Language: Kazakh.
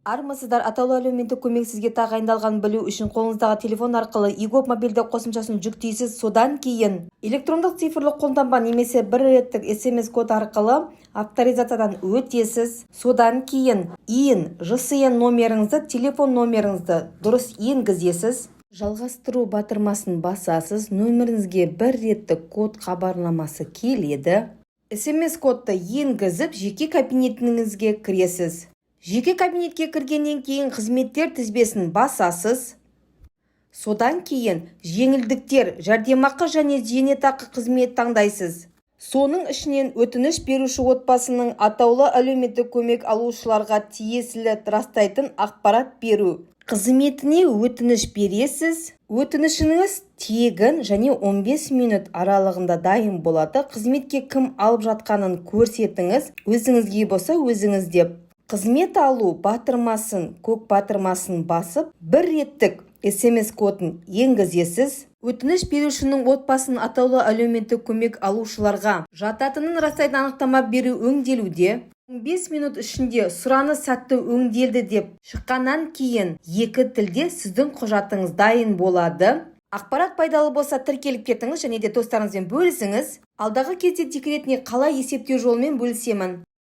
Армысыздар, атаулы әлеуметтік көмек сізге тағайындалған білу үшін қолыңыздағы телефон арқылы егоп мобильді қосымшасын жүктейсіз. Содан кейін электрондық цифрлық қолтаңба немесе бір реттік SMS-код арқылы авторизациядан өтесіз. Содан кейін ЖСН номеріңізді, телефон номеріңізді дұрыс енгізесіз. Жалғастыру батырмасын басасыз. Нөміріңізге бір реттік код хабарламасы келеді. SMS-кодты енгізіп, жеке кабинетіңізге кіресіз. Жеке кабинетке кіргеннен кейін қызметтер тізбесін басасыз. Содан кейін жеңілдіктер, жәрдемақы және зейнетақы қызмет таңдайсыз. Соның ішінен өтініш беруші отбасының атаулы әлеуметтік көмек алушыларға тиесілі растайтын ақпарат беру қызметіне өтініш бересіз. Өтінішіңіз тегін және 15 минут аралығында дайын болады. Қызметке кім алып жатқанын көрсетіңіз. Өзіңізге болса өзіңіз деп. Қызмет алу батырмасын, көк батырмасын басып, бір реттік SMS-кодын енгізесіз. Өтініш берушінің отбасын атаулы әлеуметтік көмек алушыларға жататынын растайтын анықтама беру өңделуде. 15 минут ішінде сұраныс сәтті өңделді деп шыққаннан кейін екі тілде сіздің құжатыңыз дайын болады. Ақпарат пайдалы болса тіркеліп кетіңіз және де достарыңызбен бөлісіңіз. Алдағы кезде декретіне қалай есептеу жолымен бөлісемін.